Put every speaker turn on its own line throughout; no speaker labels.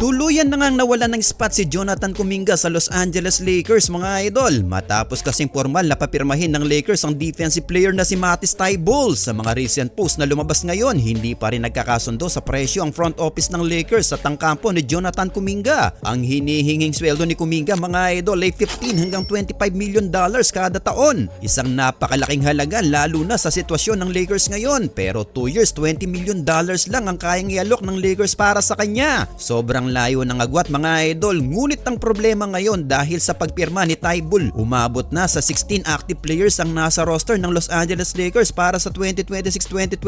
Tuluyan na ngang nawalan ng spot si Jonathan Kuminga sa Los Angeles Lakers mga idol matapos kasing formal na papirmahin ng Lakers ang defensive player na si Matisse Thybulle. Sa mga recent posts na lumabas ngayon, hindi pa rin nagkakasundo sa presyo ang front office ng Lakers sa tangkampo ni Jonathan Kuminga. Ang hinihinging sweldo ni Kuminga mga idol ay $15 hanggang $25 million kada taon. Isang napakalaking halaga lalo na sa sitwasyon ng Lakers ngayon, pero 2 years $20 million lang ang kayang ialok ng Lakers para sa kanya. Sobrang layo ng agwat mga idol, ngunit ang problema ngayon dahil sa pagpirma ni Thybulle, umabot na sa 16 active players ang nasa roster ng Los Angeles Lakers para sa 2026-2027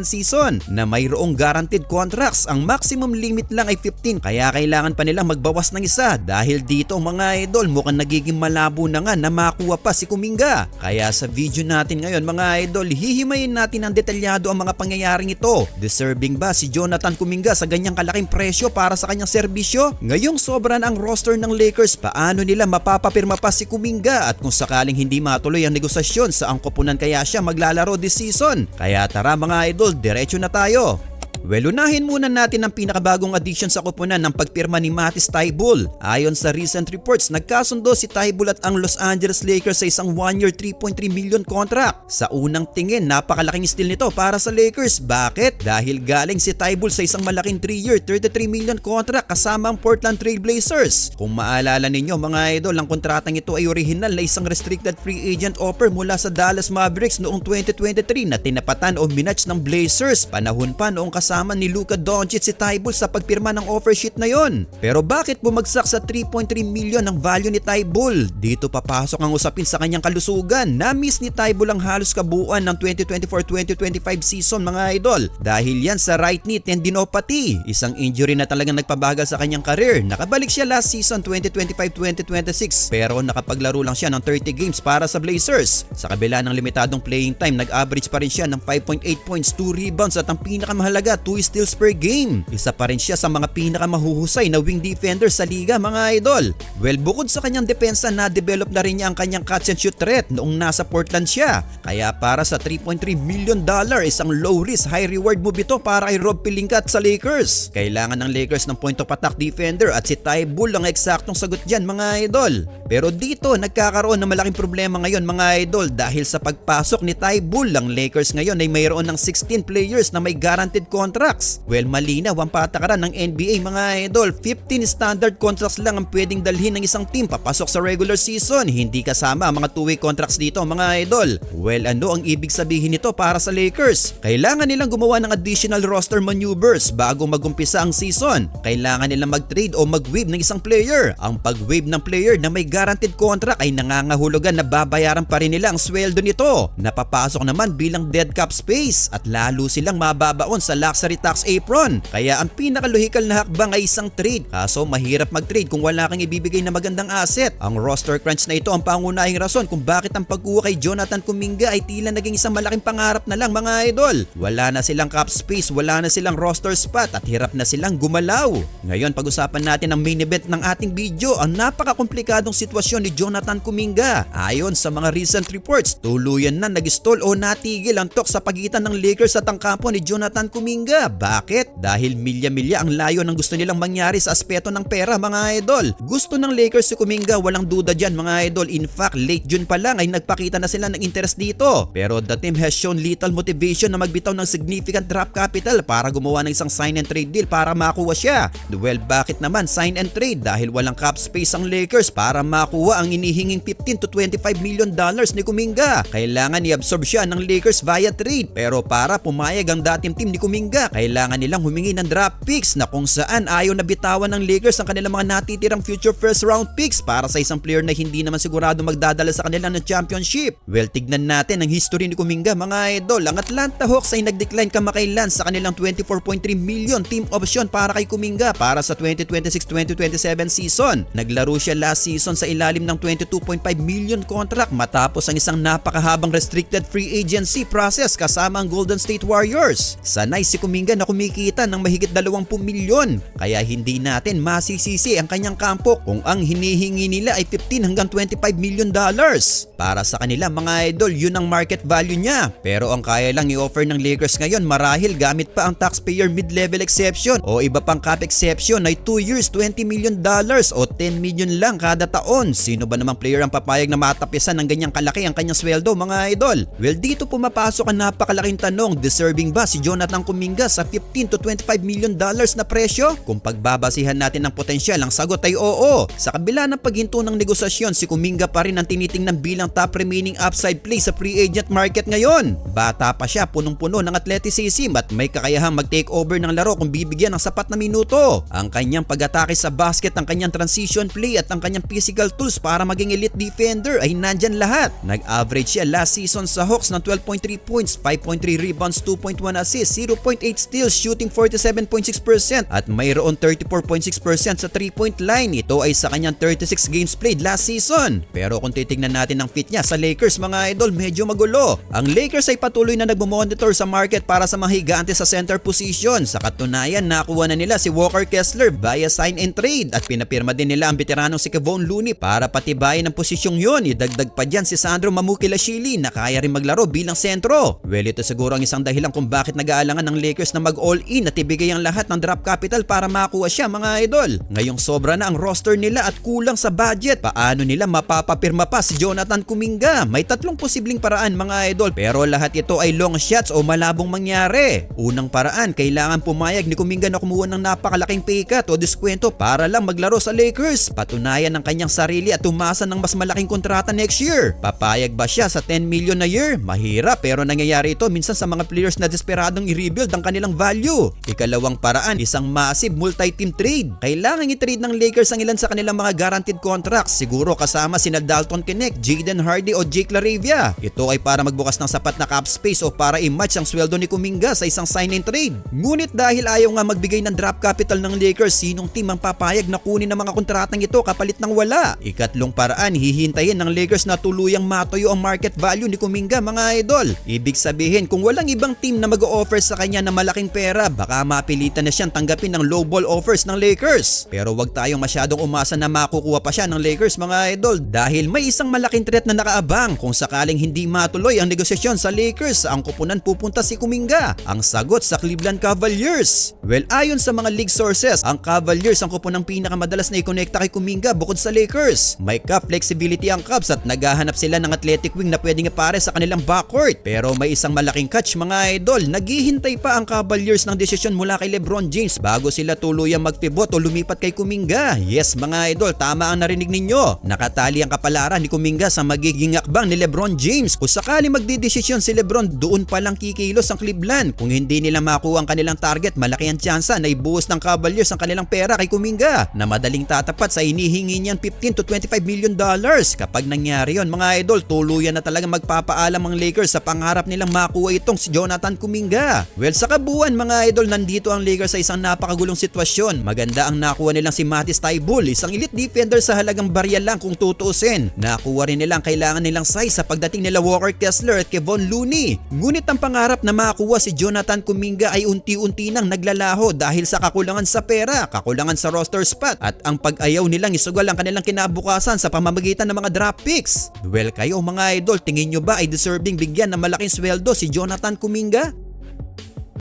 season na mayroong guaranteed contracts. Ang maximum limit lang ay 15, kaya kailangan pa nilang magbawas ng isa. Dahil dito mga idol, mukhang nagiging malabo na nga na makuha pa si Kuminga. Kaya sa video natin ngayon mga idol, hihimayin natin ng detalyado ang mga pangyayaring ito. Deserving ba si Jonathan Kuminga sa ganyang kalaking presyo para sa kanyang serbisyo? Ngayong sobra na ang roster ng Lakers, paano nila mapapapirma pa si Kuminga? At kung sakaling hindi matuloy ang negosasyon, sa angkopunan kaya siya maglalaro this season? Kaya tara mga idol, diretso na tayo. Well, unahin muna natin ang pinakabagong addition sa koponan ng pagpirma ni Matisse Thybulle. Ayon sa recent reports, nagkasundo si Thybulle at ang Los Angeles Lakers sa isang 1-year $3.3 million contract. Sa unang tingin, napakalaking steal nito para sa Lakers. Bakit? Dahil galing si Thybulle sa isang malaking 3-year $33 million contract kasama ang Portland Trail Blazers. Kung maalala ninyo mga idol, ang kontratang ito ay original na isang restricted free agent offer mula sa Dallas Mavericks noong 2023 na tinapatan o minatch ng Blazers. Panahon pa noong kasama ni Luka Doncic si Thybulle sa pagpirma ng offer sheet na yon. Pero bakit bumagsak sa 3.3 million ang value ni Thybulle? Dito papasok ang usapin sa kanyang kalusugan. Na-miss ni Thybulle ang halos kabuuan ng 2024-2025 season mga idol. Dahil yan sa right knee tendinopathy. Isang injury na talagang nagpabagal sa kanyang career. Nakabalik siya last season 2025-2026 pero nakapaglaro lang siya ng 30 games para sa Blazers. Sa kabila ng limitadong playing time, nag-average pa rin siya ng 5.8 points, 2 rebounds at ang pinakamahalaga 2 steals per game. Isa pa rin siya sa mga pinakamahuhusay na wing defender sa liga mga idol. Well, bukod sa kanyang depensa, na-develop na rin niya ang kanyang catch and shoot threat noong nasa Portland siya. Kaya para sa $3.3 million, isang low risk high reward move ito para kay Rob Pelinka sa Lakers. Kailangan ng Lakers ng point of attack defender at si Thybulle ang eksaktong sagot dyan mga idol. Pero dito nagkakaroon ng malaking problema ngayon mga idol dahil sa pagpasok ni Thybulle, ang Lakers ngayon ay mayroon ng 16 players na may guaranteed contracts. Well, malinaw ang patakaran ng NBA mga idol. 15 standard contracts lang ang pwedeng dalhin ng isang team papasok sa regular season. Hindi kasama ang mga two-way contracts dito mga idol. Well, ano ang ibig sabihin nito para sa Lakers? Kailangan nilang gumawa ng additional roster maneuvers bago magumpisa ang season. Kailangan nilang mag-trade o mag-waive ng isang player. Ang pag-waive ng player na may guaranteed contract ay nangangahulugan na babayaran pa rin nila ang sweldo nito. Napapasok naman bilang dead cap space at lalo silang mababaon sa luxury tax apron. Kaya ang pinakalohikal na hakbang ay isang trade. Kaso mahirap mag-trade kung wala kang ibibigay na magandang asset. Ang roster crunch na ito ang pangunahing rason kung bakit ang pagkuha kay Jonathan Kuminga ay tila naging isang malaking pangarap na lang mga idol. Wala na silang cap space, wala na silang roster spot at hirap na silang gumalaw. Ngayon pag-usapan natin ang main event ng ating video, ang napakakomplikadong sitwasyon ni Jonathan Kuminga. Ayon sa mga recent reports, tuluyan na nag-stall o natigil ang talk sa pagitan ng Lakers at ang kampo ni Jonathan Kuminga. Bakit? Dahil milya-milya ang layo ng gusto nilang mangyari sa aspeto ng pera mga idol. Gusto ng Lakers si Kuminga, walang duda dyan mga idol. In fact, late June pa lang ay nagpakita na sila ng interest dito. Pero the team has shown little motivation na magbitaw ng significant drop capital para gumawa ng isang sign and trade deal para makuha siya. Well, bakit naman sign and trade? Dahil walang cap space ang Lakers para makuha ang inihinging $15 to $25 million ni Kuminga. Kailangan i-absorb siya ng Lakers via trade. Pero para pumayag ang dating team ni Kuminga, kailangan nilang humingi ng draft picks na kung saan ayaw na bitawan ng Lakers ang kanilang mga natitirang future first round picks para sa isang player na hindi naman sigurado magdadala sa kanila ng championship. Well, tignan natin ang history ni Kuminga mga idol. Ang Atlanta Hawks ay nag-decline kamakailan sa kanilang $24.3 million team option para kay Kuminga para sa 2026-2027 season. Naglaro siya last season sa ilalim ng $22.5 million contract matapos ang isang napakahabang restricted free agency process kasama ang Golden State Warriors. Sanay si Kuminga na kumikita ng mahigit 20 milyon. Kaya hindi natin masisisi ang kanyang kampo kung ang hinihingi nila ay 15 hanggang 25 million dollars. Para sa kanila mga idol, yun ang market value niya. Pero ang kaya lang i-offer ng Lakers ngayon marahil gamit pa ang taxpayer mid-level exception o iba pang cap exception ay 2 years 20 million dollars o 10 million lang kada taon. Sino ba namang player ang papayag na matapisan ng ganyang kalaki ang kanyang sweldo mga idol? Well, dito pumapasok ang napakalaking tanong, deserving ba si Jonathan Kuminga sa 15 to 25 million dollars na presyo? Kung pagbabasihan natin ng potensyal, ang sagot ay oo. Sa kabila ng paghinto ng negosasyon, si Kuminga pa rin ang tinitingnan bilang top remaining upside play sa free agent market ngayon. Bata pa siya, punong-puno ng athleticism at may kakayahang mag-take over ng laro kung bibigyan ng sapat na minuto. Ang kanyang pag-atake sa basket, ang kanyang transition play at ang kanyang physical tools para maging elite defender ay nandyan lahat. Nag-average siya last season sa Hawks ng 12.3 points, 5.3 rebounds, 2.1 assists, 0.8 steals, shooting 47.6% at mayroon 34.6% sa 3-point line. Ito ay sa kanyang 36 games played last season. Pero kung titignan natin ang fit niya sa Lakers mga idol, medyo magulo. Ang Lakers ay patuloy na nagmomonitor sa market para sa mga higante sa center position. Sa katunayan, nakuha na nila si Walker Kessler via sign and trade at pinapirma din nila ang veteranong si Kevon Looney para patibayin ang posisyong yun. Idagdag pa dyan si Sandro Mamukilashvili na kaya rin maglaro bilang sentro. Well, ito siguro ang isang dahilan kung bakit nag-aalangan ng Lakers na mag-all-in at ibigay ang lahat ng draft capital para makuha siya mga idol. Ngayong sobra na ang roster nila at kulang sa budget. Paano nila mapapapirma pa si Jonathan Kuminga? May tatlong posibleng paraan mga idol, pero lahat ito ay long shots o malabong mangyari. Unang paraan, kailangan pumayag ni Kuminga na kumuha ng napakalaking pay cut o diskwento para lang maglaro sa Lakers. Patunayan ng kanyang sarili at umasa ng mas malaking kontrata next year. Papayag ba siya sa 10 million a year? Mahirap, pero nangyayari ito minsan sa mga players na desperadong i-rebuild ang kanilang value. Ikalawang paraan, isang massive multi-team trade. Kailangan i-trade ng Lakers ang ilan sa kanilang mga guaranteed contracts, siguro kasama sina Dalton Knecht, Jaden Hardy o Jake LaRavia. Ito ay para magbukas ng sapat na cap space o para i-match ang sweldo ni Kuminga sa isang sign and trade. Ngunit dahil ayaw nga magbigay ng draft capital ng Lakers, sinong team ang papayag na kunin ang mga kontratang ito kapalit ng wala? Ikatlong paraan, hihintayin ng Lakers na tuluyang matuyo ang market value ni Kuminga mga idol. Ibig sabihin, kung walang ibang team na mag-o-offer sa kanya ng malaking pera, baka mapilitan na siyang tanggapin ng lowball offers ng Lakers. Pero wag tayong masyadong umasa na makukuha pa siya ng Lakers mga idol dahil may isang malaking threat na nakaabang. Kung sakaling hindi matuloy ang negosasyon sa Lakers, ang kupunan pupunta si Kuminga. Ang sagot sa Cleveland Cavaliers. Well, ayon sa mga league sources, ang Cavaliers ang kupunang pinakamadalas na i-connecta kay Kuminga bukod sa Lakers. May cap flexibility ang Cavs at naghahanap sila ng athletic wing na pwedeng ipare sa kanilang backcourt. Pero may isang malaking catch mga idol, naghihintay pa ang Cavaliers ng desisyon mula kay LeBron James bago sila tuluyang mag-pivot o lumipat kay Kuminga. Yes mga idol, tama ang narinig ninyo. Nakatali ang kapalaran ni Kuminga sa magiging akbang ni LeBron James. Kung sakali magdidesisyon si LeBron, doon pa lang kikilos ang Cleveland. Kung hindi nila makuha ang kanilang target, malaki ang tsansa na ibuhos ng Cavaliers ang kanilang pera kay Kuminga na madaling tatapat sa inihingi niyang 15 to 25 million dollars. Kapag nangyari yon mga idol, tuluyan na talaga magpapaalam ang Lakers sa pangarap nilang makuha itong si Jonathan Kuminga. Well, sa kabuuan mga idol, nandito ang Lakers sa isang napakagulong sitwasyon. Maganda ang nakuha nilang si Matisse Thybulle, isang elite defender sa halagang barya lang kung tutuusin. Nakuha rin nilang kailangan nilang size sa pagdating nila Walker Kessler at Kevon Looney. Ngunit ang pangarap na makuha si Jonathan Kuminga ay unti-unti nang naglalaho dahil sa kakulangan sa pera, kakulangan sa roster spot at ang pag-ayaw nilang isugal ang kanilang kinabukasan sa pamamagitan ng mga draft picks. Well, kayo mga idol, tingin nyo ba ay deserving bigyan ng malaking sweldo si Jonathan Kuminga?